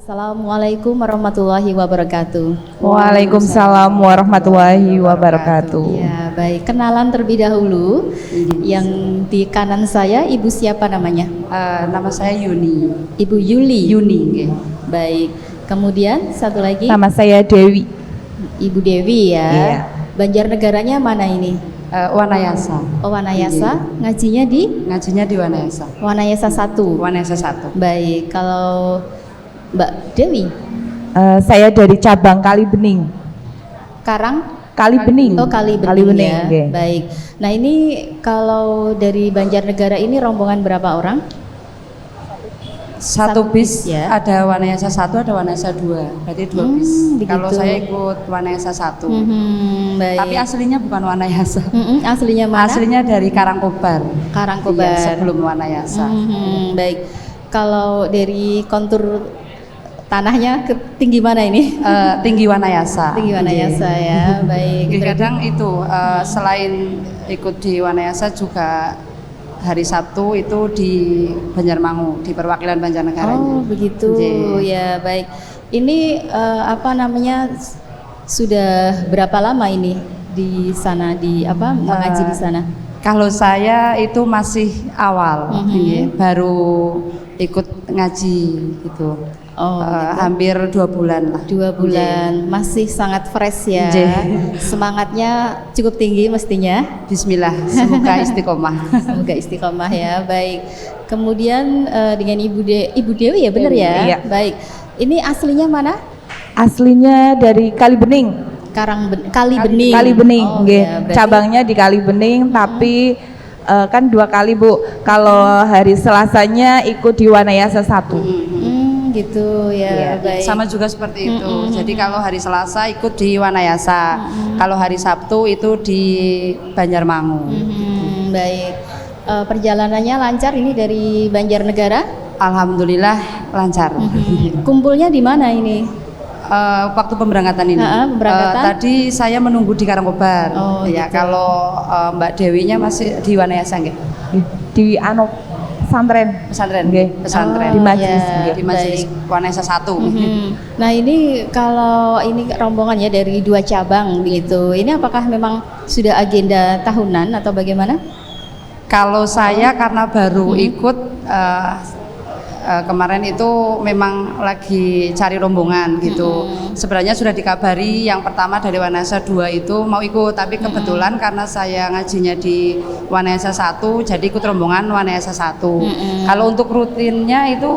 Assalamualaikum warahmatullahi wabarakatuh. Waalaikumsalam warahmatullahi wabarakatuh. Ya, baik. Kenalan terlebih dahulu. Yang di kanan saya, Ibu siapa namanya? Nama saya Yuni. Ibu Yuli. Yuni. Okay. Baik. Kemudian satu lagi. Nama saya Dewi. Ibu Dewi ya. Iya. Banjarnegaranya mana ini? Wanayasa. Oh, Wanayasa. Ngajinya di? Ngajinya di Wanayasa. Wanayasa 1. Wanayasa 1. Baik. Kalau Mbak Dewi? Saya dari cabang Kalibening. Kalibening. Oh, Kalibening ya. Okay. Baik. Nah, ini kalau dari Banjarnegara ini rombongan berapa orang? Satu bis ya. Ada Wanayasa 1, ada Wanayasa 2. Berarti 2 bis. Kalau saya ikut Wanayasa 1. Baik. Tapi aslinya bukan Wanayasa. Aslinya mana? Aslinya dari Karangkobar. Karangkobar. Iya, sebelum Wanayasa. Baik. Kalau dari kontur tanahnya ke tinggi mana ini? Tinggi Wanayasa. Tinggi Wanayasa ya. Baik. Kadang itu selain ikut di Wanayasa juga hari Sabtu itu di Banjarmangu, di perwakilan Banjarnegara. Oh, begitu. Ya, baik. Ini apa namanya? Sudah berapa lama ini di sana mengaji di sana? Kalau saya itu masih awal, baru ikut ngaji gitu. Oh, gitu. Hampir 2 bulan lah. 2 bulan, masih sangat fresh ya. Semangatnya cukup tinggi mestinya. Bismillah, semoga istiqomah. Semoga istiqomah ya. Baik. Kemudian dengan Ibu Dewi ya, benar ya? Iya. Baik. Ini aslinya mana? Aslinya dari Kalibening. Kalibening. Kalibening, Oh, nggih. ya, berarti Cabangnya di Kalibening, tapi kan 2 kali Bu. Kalau hari Selasanya ikut di Wanayasa 1. Gitu ya, baik. Sama juga seperti itu. Jadi kalau hari Selasa ikut di Wanayasa, kalau hari Sabtu itu di Banjarmangu. Baik. Perjalanannya lancar ini dari Banjarnegara? Alhamdulillah lancar. Kumpulnya di mana ini? Waktu pemberangkatan ini. Pemberangkatan? Tadi saya menunggu di Karangkobar. Oh, ya, gitu. kalau Mbak Dewinya masih di Wanayasa nggih? Di pesantren. Pesantren. Pesantren. Di Majelis. Ya, Di Majelis Wanayasa 1. Nah, ini kalau ini rombongannya dari 2 cabang begitu. Ini apakah memang sudah agenda tahunan atau bagaimana? Kalau saya karena baru ikut kemarin itu memang lagi cari rombongan gitu. Sebenarnya sudah dikabari yang pertama dari Wanayasa 2 itu mau ikut, tapi kebetulan karena saya ngajinya di Wanayasa 1 jadi ikut rombongan Wanayasa 1. Kalau untuk rutinnya itu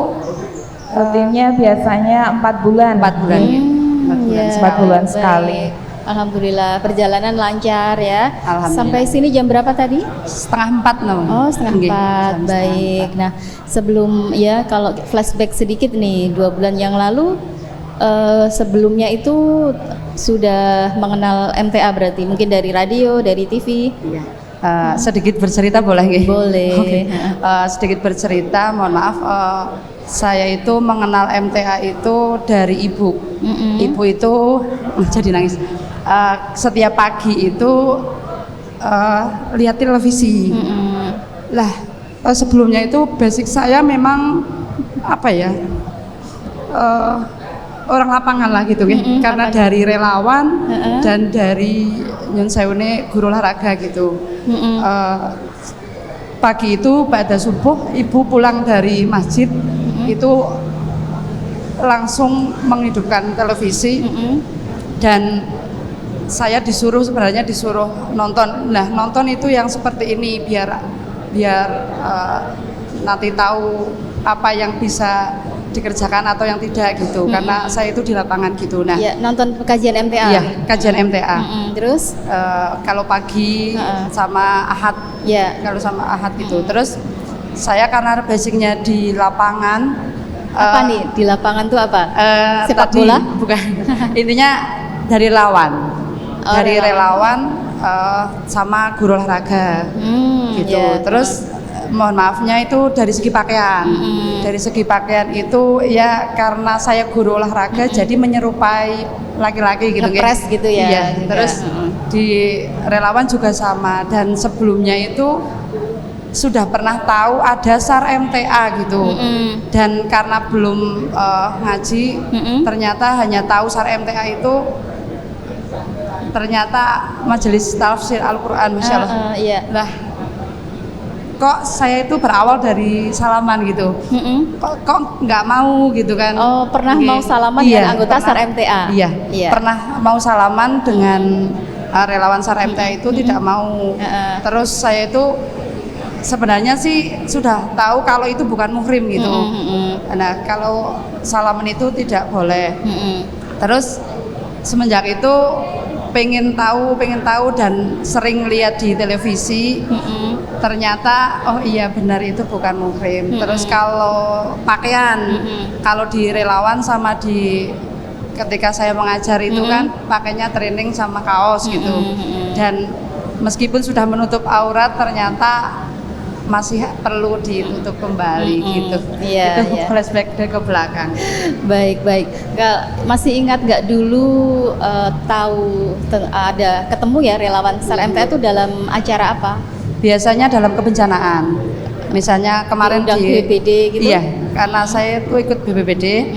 Rutinnya biasanya 4 bulan. 4 bulan ya. 4 bulan sekali. Alhamdulillah perjalanan lancar ya. Alhamdulillah. Sampai sini jam berapa tadi? 3:30 no. Oh, 3:30. Baik. Nah, sebelum ya kalau flashback sedikit nih, 2 bulan yang lalu sebelumnya itu sudah mengenal MTA berarti mungkin dari radio, dari TV. Iya. Sedikit bercerita boleh nggih? Boleh. Okay. Sedikit bercerita, mohon maaf. Saya itu mengenal MTA itu dari ibu. Ibu itu jadi nangis. Setiap pagi itu lihat televisi. Lah sebelumnya itu basic saya memang apa ya, orang lapangan lah gitu karena dari relawan dan dari nyun sewune guru olahraga gitu. Pagi itu pada subuh ibu pulang dari masjid itu langsung menghidupkan televisi dan saya sebenarnya disuruh nonton. Nah, nonton itu yang seperti ini biar nanti tahu apa yang bisa dikerjakan atau yang tidak gitu. Karena saya itu di lapangan gitu. Nah, ya, nonton kajian MTA. Iya, kajian MTA. Terus kalau pagi sama Ahad. Ya. Kalau sama Ahad gitu. Terus saya karena basicnya di lapangan. Apa nih di lapangan tuh apa? Sepak Tadi, bola? Bukan. Intinya dari relawan. Dari relawan sama guru olahraga gitu. Ya. Terus mohon maafnya itu dari segi pakaian. Dari segi pakaian itu ya karena saya guru olahraga jadi menyerupai laki-laki gitu. Ngepres gitu ya. Iya. Juga. Terus di relawan juga sama dan sebelumnya itu sudah pernah tahu ada SAR MTA gitu. Dan karena belum ngaji, ternyata hanya tahu SAR MTA itu ternyata Majelis Tafsir Al-Quran, Masya Allah. Iya. Lah, kok saya itu berawal dari salaman gitu. Kok nggak mau gitu kan? Oh, pernah Oke. mau salaman Iya, dengan anggota pernah. SAR MTA? Iya, Iya. pernah mau salaman dengan relawan SAR MTA itu tidak mau. Terus saya itu sebenarnya sih sudah tahu kalau itu bukan muhrim gitu. Nah, kalau salaman itu tidak boleh. Terus semenjak itu pengen tahu dan sering lihat di televisi. Ternyata oh iya benar itu bukan muhrim. Terus kalau pakaian, kalau di relawan sama di ketika saya mengajar itu kan pakainya training sama kaos gitu. Dan meskipun sudah menutup aurat ternyata masih perlu ditutup kembali gitu. Iya, Itu iya. flashback ke belakang. Baik. Masih ingat nggak dulu tahu ada ketemu ya relawan SAR MTA itu dalam acara apa? Biasanya dalam kebencanaan. Misalnya kemarin Diundang di BPBD gitu? Iya, karena saya itu ikut BPBD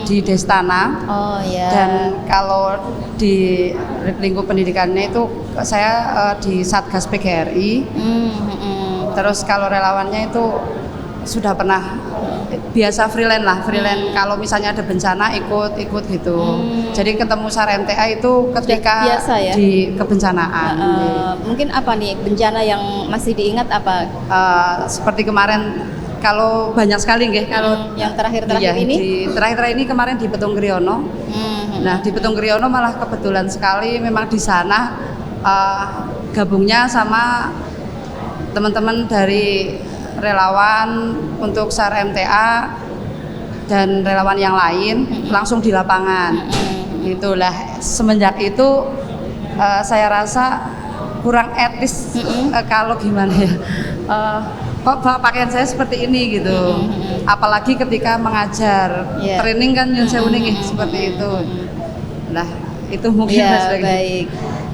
di Destana. Oh ya. Dan kalau di lingkup pendidikannya itu saya di Satgas PGRI. Terus kalau relawannya itu sudah pernah biasa freelance kalau misalnya ada bencana ikut gitu. Jadi ketemu SAR MTA itu ketika biasa ya? di kebencanaan. Mungkin apa nih bencana yang masih diingat apa? Seperti kemarin kalau banyak sekali nggih kalau Yang terakhir-terakhir iya, ini? di terakhir ini kemarin di Petung Kriono. Nah, di Petung Kriono malah kebetulan sekali memang di sana gabungnya sama teman-teman dari relawan untuk SAR MTA dan relawan yang lain langsung di lapangan. Itulah semenjak itu saya rasa kurang etis kalau gimana ya. Kok pakaian saya seperti ini gitu. Apalagi ketika mengajar. Yeah. Training kan yang saya unik seperti itu. Nah, itu mungkin Ya, aspeknya. baik.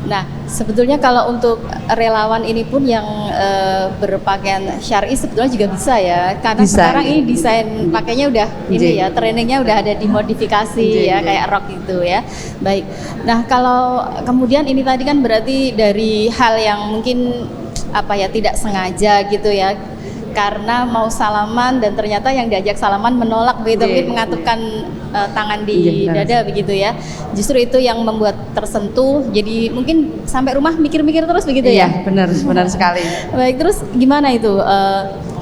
Nah, sebetulnya kalau untuk relawan ini pun yang berpakaian syar'i sebetulnya juga bisa ya. Karena Bisa, sekarang iya. ini desain pakainya udah ini ya, trainingnya udah ada dimodifikasi ya, Iya. kayak rok gitu ya. Baik. Nah, kalau kemudian ini tadi kan berarti dari hal yang mungkin apa ya tidak sengaja gitu ya. Karena mau salaman dan ternyata yang diajak salaman menolak begitu, Iya. mungkin mengatupkan tangan di Iya, benar. dada begitu ya. Justru itu yang membuat tersentuh. Jadi mungkin sampai rumah mikir-mikir terus begitu Iya, ya. benar sekali. Baik, terus gimana itu?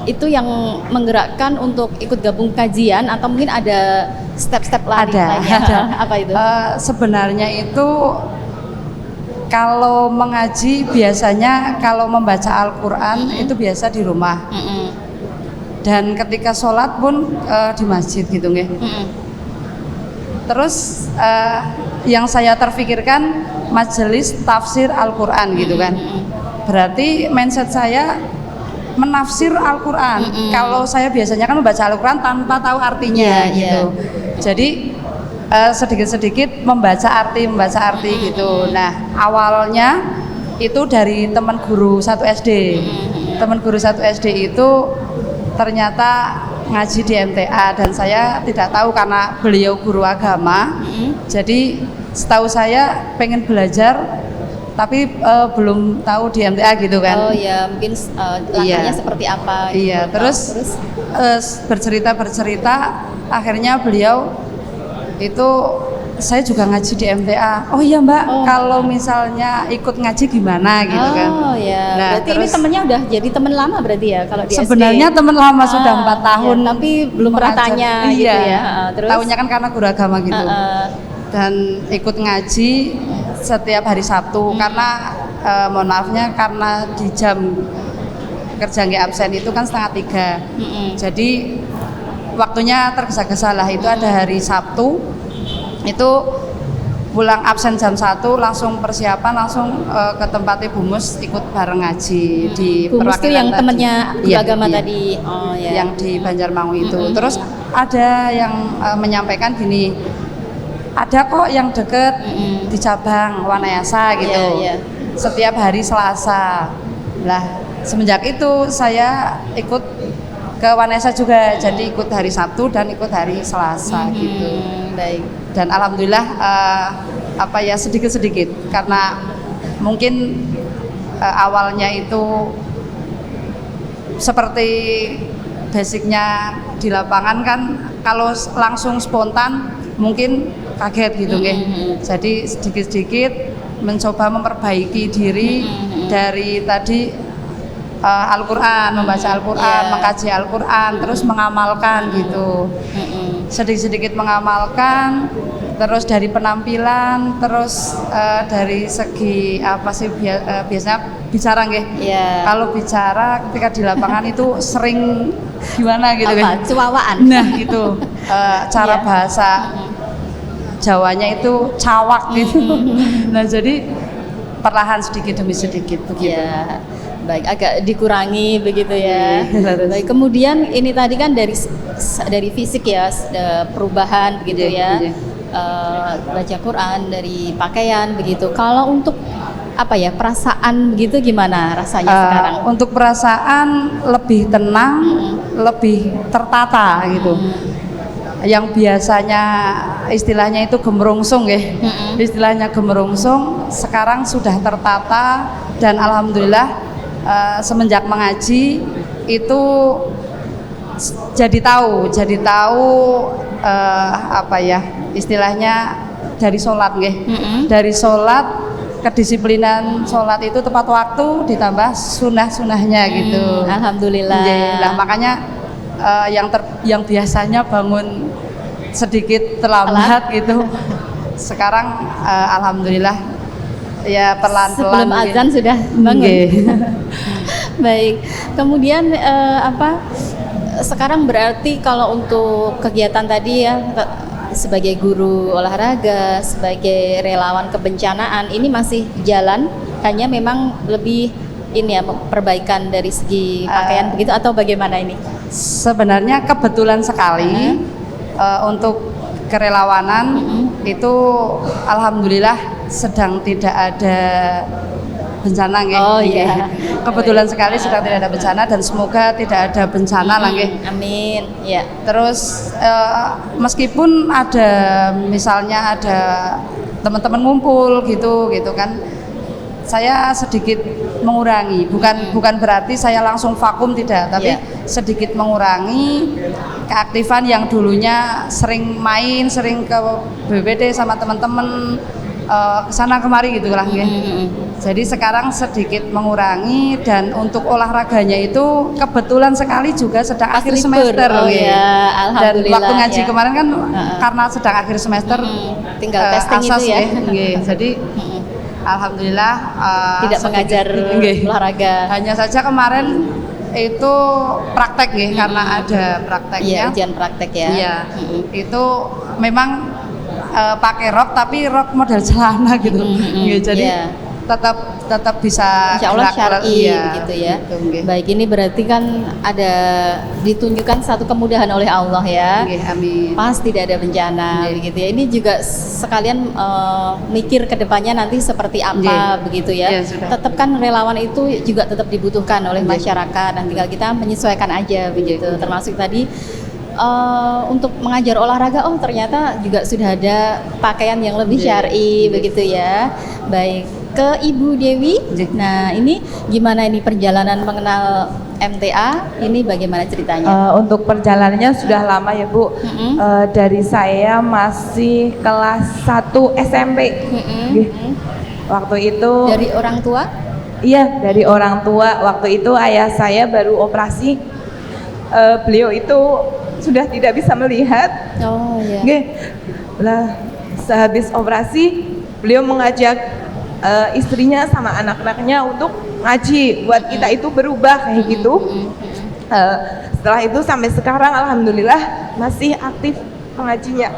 Itu yang menggerakkan untuk ikut gabung kajian atau mungkin ada step-step lainnya? Ada. Apa itu? Sebenarnya itu kalau mengaji biasanya kalau membaca Al-Quran itu biasa di rumah. Dan ketika sholat pun di masjid gitu nggih. Terus yang saya terfikirkan majelis tafsir Al-Quran gitu kan. Berarti mindset saya menafsir Al-Quran. Kalau saya biasanya kan membaca Al-Quran tanpa tahu artinya Iya, gitu. Jadi sedikit-sedikit membaca arti gitu. Nah, awalnya itu dari teman guru 1 SD. Teman guru 1 SD itu ternyata ngaji di MTA dan saya tidak tahu karena beliau guru agama. Jadi setahu saya pengen belajar tapi belum tahu di MTA gitu kan. Oh ya, mungkin langkahnya Iya. seperti apa gitu. Iya, terus bercerita akhirnya beliau itu saya juga ngaji di MTA. Oh iya Mbak, Oh. kalau misalnya ikut ngaji gimana gitu kan. Oh ya, Nah, berarti ini terus temennya udah jadi temen lama berarti ya kalau di sebenarnya SD? teman lama sudah 4 tahun. iya, tapi belum pernah mengajar. tanya Iya. gitu ya. Terus Tahunya kan karena guru agama gitu. Dan ikut ngaji setiap hari Sabtu karena mohon maafnya karena di jam kerja nggak absen itu kan 2:30. Jadi waktunya tergesa-gesa lah, itu ada hari Sabtu itu pulang absen jam 1 langsung persiapan langsung ke tempat Ibu Mus ikut bareng ngaji di Bu Mus itu yang tadi. temennya guru Iya, agama iya. tadi. Oh ya. Yang di Banjarmangu itu. Terus ada yang menyampaikan gini, ada kok yang deket di cabang Wanayasa gitu. Iya, iya. Setiap hari Selasa. Lah semenjak itu saya ikut ke Wanesa juga, jadi ikut hari Sabtu dan ikut hari Selasa gitu. Baik. Dan alhamdulillah sedikit-sedikit karena mungkin awalnya itu seperti basicnya di lapangan kan, kalau langsung spontan mungkin kaget gitu nggih. Jadi sedikit-sedikit mencoba memperbaiki diri dari tadi Al-Quran, membaca Al-Quran, mengkaji Al-Quran, terus mengamalkan gitu. Sedikit-sedikit mengamalkan, terus dari penampilan, terus dari segi biasanya bicara nggih. Kalau bicara ketika di lapangan itu sering gimana gitu kan? Cuawaan. Nah itu cara bahasa Jawanya itu cawak gitu. Nah jadi perlahan sedikit demi sedikit begitu. Ya, baik, agak dikurangi begitu ya. Baik, kemudian ini tadi kan dari fisik ya, perubahan begitu ya. Baca Quran, dari pakaian begitu. Kalau untuk perasaan begitu gimana rasanya sekarang? Untuk perasaan lebih tenang, lebih tertata gitu. Yang biasanya istilahnya itu gemerungsung ya, istilahnya gemerungsung, sekarang sudah tertata dan alhamdulillah semenjak mengaji itu jadi tahu istilahnya dari sholat nggih, dari sholat, kedisiplinan sholat itu tepat waktu ditambah sunah-sunahnya gitu. Alhamdulillah. Nah, makanya yang biasanya bangun sedikit terlambat gitu, sekarang alhamdulillah ya perlahan-lahan. Sebelum azan sudah bangun. Baik. Kemudian sekarang berarti kalau untuk kegiatan tadi ya, sebagai guru olahraga, sebagai relawan kebencanaan, ini masih jalan, hanya memang lebih ini ya, perbaikan dari segi pakaian begitu atau bagaimana ini? Sebenarnya kebetulan sekali untuk kerelawanan itu alhamdulillah sedang tidak ada bencana nggih. Oh iya. Kebetulan sekali sedang tidak ada bencana dan semoga tidak ada bencana lah nggih. Amin. Ya. Terus meskipun ada misalnya ada teman-teman ngumpul gitu kan, saya sedikit mengurangi, bukan berarti saya langsung vakum, tidak, tapi sedikit mengurangi keaktifan yang dulunya sering main, sering ke BBD sama teman-teman, kesana kemari gitu lah. Jadi sekarang sedikit mengurangi, dan untuk olahraganya itu kebetulan sekali juga sedang akhir semester. Dan waktu ngaji kemarin kan karena sedang akhir semester, tinggal testing itu ya. Jadi alhamdulillah tidak mengajar olahraga. Hanya saja kemarin itu praktek nggih, karena ada prakteknya. Ujian praktek ya. Iya. Itu memang pakai rok, tapi rok model celana gitu. Jadi tetap bisa Insya Allah syar'i gitu ya. Baik, ini berarti kan ada ditunjukkan satu kemudahan oleh Allah ya. Amin. Pas tidak ada bencana begitu ya. Ini juga sekalian mikir ke depannya nanti seperti apa begitu ya. Tetap kan relawan itu juga tetap dibutuhkan oleh masyarakat, dan tinggal kita menyesuaikan aja begitu. Termasuk tadi untuk mengajar olahraga, ternyata juga sudah ada pakaian yang lebih syar'i begitu ya. Baik, ke Ibu Dewi. Nah, ini gimana ini perjalanan mengenal MTA? Ini bagaimana ceritanya? Untuk perjalanannya sudah lama ya Bu. Dari saya masih kelas 1 SMP. Waktu itu dari orang tua? Iya, dari orang tua. Waktu itu ayah saya baru operasi. Beliau itu sudah tidak bisa melihat. Oh iya. Lah, sehabis operasi beliau mengajak istrinya sama anak-anaknya untuk ngaji, buat kita itu berubah kayak gitu. Setelah itu sampai sekarang alhamdulillah masih aktif mengajinya.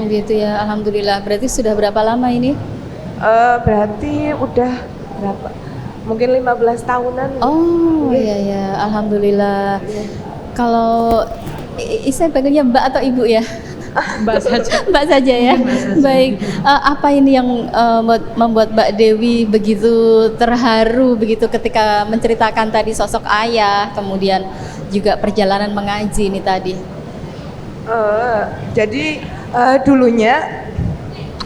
Gitu ya, alhamdulillah. Berarti sudah berapa lama ini? Berarti udah berapa? Mungkin 15 tahunan. Oh iya, alhamdulillah. Kalau saya panggilnya Mbak atau Ibu ya? Mbak saja. Mbak saja ya. Baik. Apa ini yang membuat Mbak Dewi begitu terharu begitu ketika menceritakan tadi sosok ayah, kemudian juga perjalanan mengaji ini tadi? Jadi dulunya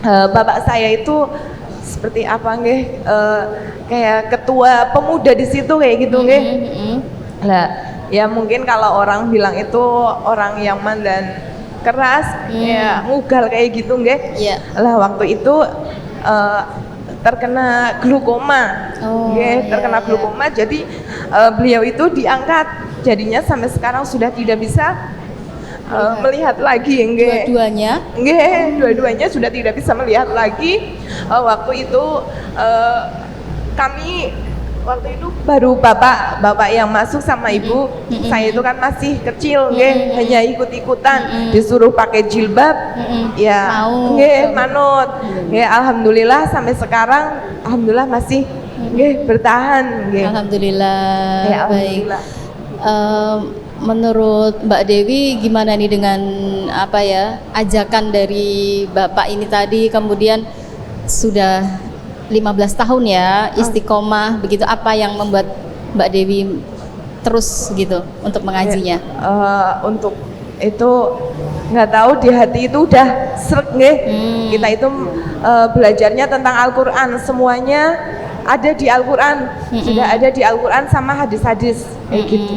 bapak saya itu seperti apa nggih? Kayak ketua pemuda di situ kayak gitu nggih. Lah, ya mungkin kalau orang bilang itu orang yang mandan keras, ya ngugal kayak gitu nggih. Iya. Lah waktu itu terkena glukoma. Nggih, terkena glukoma. Jadi beliau itu diangkat. Jadinya sampai sekarang sudah tidak bisa melihat lagi nggih. Dua-duanya? Nggih, dua-duanya sudah tidak bisa melihat lagi. Waktu itu kami waktu itu baru bapak yang masuk sama ibu. Saya itu kan masih kecil nggih, hanya ikut-ikutan disuruh pakai jilbab. Ya, nggih manut. Nggih, alhamdulillah sampai sekarang alhamdulillah masih nggih bertahan nggih. Alhamdulillah. Ya, alhamdulillah. Baik. Menurut Mbak Dewi gimana nih dengan apa ya ajakan dari Bapak ini tadi, kemudian sudah 15 tahun ya istiqomah begitu, apa yang membuat Mbak Dewi terus gitu untuk mengajinya? Untuk itu nggak tahu, di hati itu udah sreg nggih. Kita itu belajarnya tentang Al-Qur'an, semuanya ada di Al-Qur'an, sudah ada di Al-Qur'an sama hadis-hadis kayak gitu.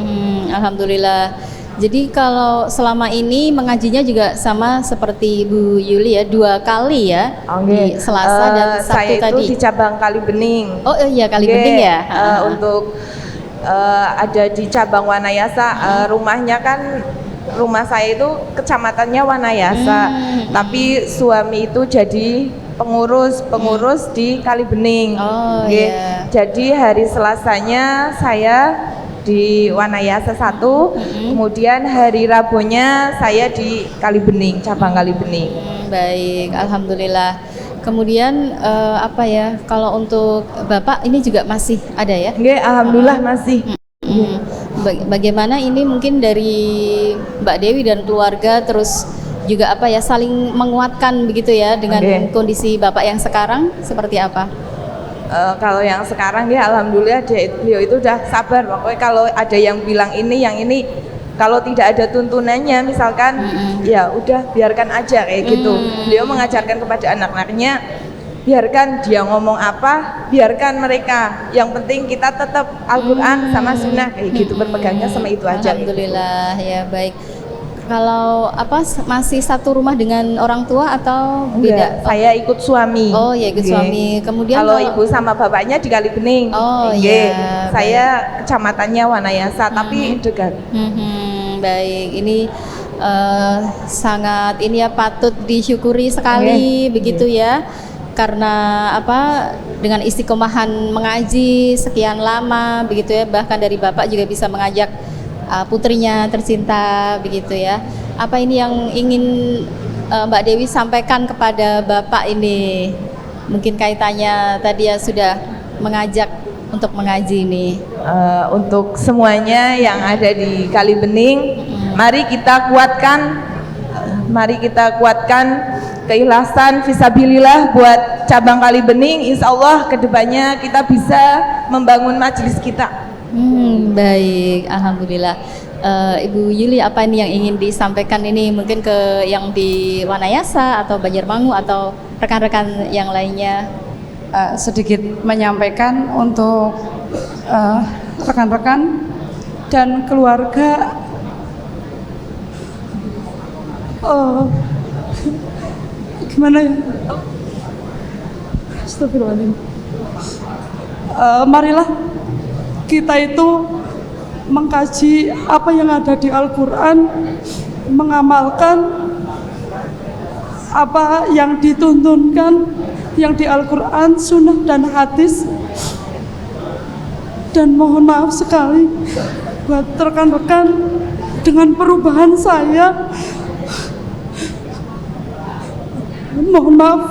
Alhamdulillah. Jadi kalau selama ini mengajinya juga sama seperti Ibu Yuli ya, 2 kali ya, di Selasa dan Sabtu saya tadi. Itu di cabang Kalibening. Oh iya, Kalibening ya. Untuk ada di cabang Wanayasa. Rumahnya kan, rumah saya itu kecamatannya Wanayasa, tapi suami itu jadi pengurus di Kalibening. Oh iya. Jadi hari Selasanya saya di Wanayasa 1, kemudian hari Rabunya saya di Kalibening, cabang Kalibening. Baik, alhamdulillah. Kemudian apa ya, kalau untuk Bapak ini juga masih ada ya? Nggih, alhamdulillah masih. Bagaimana ini mungkin dari Mbak Dewi dan keluarga terus juga apa ya, saling menguatkan begitu ya dengan kondisi Bapak yang sekarang seperti apa? Kalau yang sekarang ya alhamdulillah beliau itu udah sabar. Pokoknya kalau ada yang bilang ini, yang ini kalau tidak ada tuntunannya misalkan ya udah biarkan aja kayak gitu. Beliau mengajarkan kepada anak-anaknya, biarkan dia ngomong apa, biarkan mereka, yang penting kita tetap Al-Qur'an sama sunnah kayak gitu, berpegangnya sama itu aja. Alhamdulillah ya, baik. Kalau apa masih satu rumah dengan orang tua atau beda? Saya ikut suami. Oh ya, ikut suami. Kemudian kalau ibu sama bapaknya di Kalibening. Oh iya. Saya kecamatannya Wanayasa tapi dekat. Baik, ini sangat ini ya, patut disyukuri sekali begitu ya. Karena apa, dengan istiqomahan mengaji sekian lama begitu ya, bahkan dari Bapak juga bisa mengajak putrinya tercinta begitu ya. Apa ini yang ingin Mbak Dewi sampaikan kepada Bapak ini? Mungkin kaitannya tadi ya sudah mengajak untuk mengaji ini. Untuk semuanya yang ada di Kalibening, mari kita kuatkan keikhlasan fisabilillah buat cabang Kalibening. Insya Allah kedepannya kita bisa membangun majelis kita. Baik, alhamdulillah. Ibu Yuli, apa ini yang ingin disampaikan ini mungkin ke yang di Wanayasa atau Banjarmangu atau rekan-rekan yang lainnya? Sedikit menyampaikan untuk rekan-rekan dan keluarga. Gimana ya? Astagfirullahaladzim. Marilah kita itu mengkaji apa yang ada di Al-Quran, mengamalkan apa yang dituntunkan yang di Al-Quran, sunnah dan hadis. Dan mohon maaf sekali buat rekan-rekan dengan perubahan saya. Mohon maaf,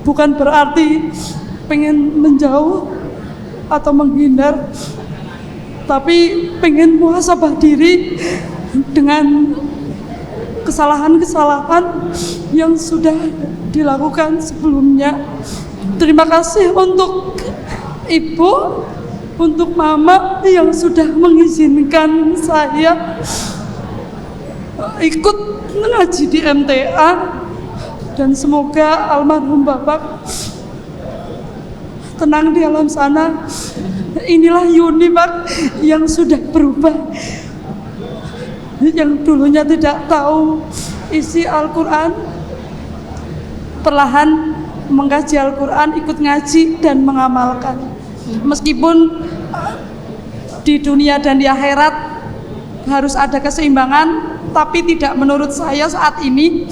bukan berarti pengen menjauh atau menghindar, tapi pengen muhasabah diri dengan kesalahan-kesalahan yang sudah dilakukan sebelumnya. Terima kasih untuk Ibu, untuk Mama yang sudah mengizinkan saya ikut mengaji di MTA, dan semoga almarhum Bapak tenang di alam sana. Inilah Yuni, Pak, yang sudah berubah, yang dulunya tidak tahu isi Al-Quran, perlahan mengkaji Al-Quran, ikut ngaji dan mengamalkan. Meskipun di dunia dan di akhirat harus ada keseimbangan, tapi tidak menurut saya saat ini.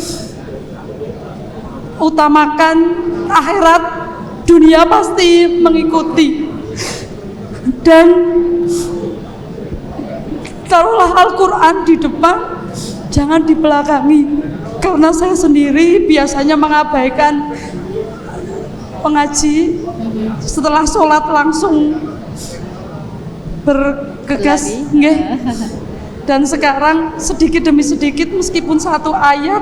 Utamakan akhirat, dunia pasti mengikuti. Dan taruhlah Al-Quran di depan, jangan di belakangi. Karena saya sendiri biasanya mengabaikan pengaji, setelah sholat langsung bergegas, nggih. Dan sekarang sedikit demi sedikit, meskipun satu ayat,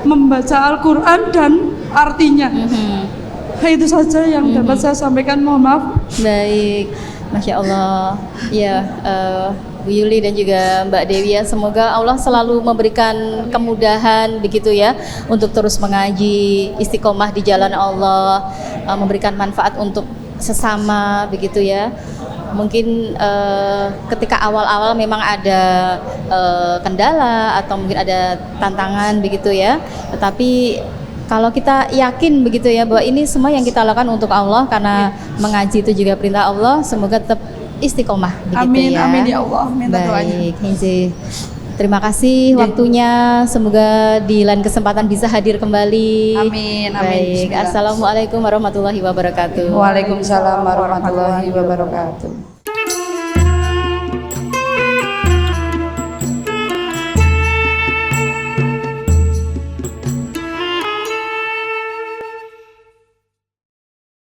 membaca Al-Quran dan artinya. Itu saja yang dapat saya sampaikan, mohon maaf. Baik, Masya Allah. Ya, Bu Yuli dan juga Mbak Dewi, ya, semoga Allah selalu memberikan kemudahan begitu ya untuk terus mengaji, istiqomah di jalan Allah, memberikan manfaat untuk sesama begitu ya. Mungkin ketika awal-awal memang ada kendala atau mungkin ada tantangan begitu ya, tetapi kalau kita yakin begitu ya bahwa ini semua yang kita lakukan untuk Allah, karena mengaji itu juga perintah Allah, semoga tetap istiqomah begitu. Amin, ya. amin ya Allah. Minta doanya. Baik, Hinzi. Terima kasih waktunya. Semoga di lain kesempatan bisa hadir kembali. Amin, amin. Baik, Bismillah. Assalamualaikum warahmatullahi wabarakatuh. Waalaikumsalam warahmatullahi wabarakatuh.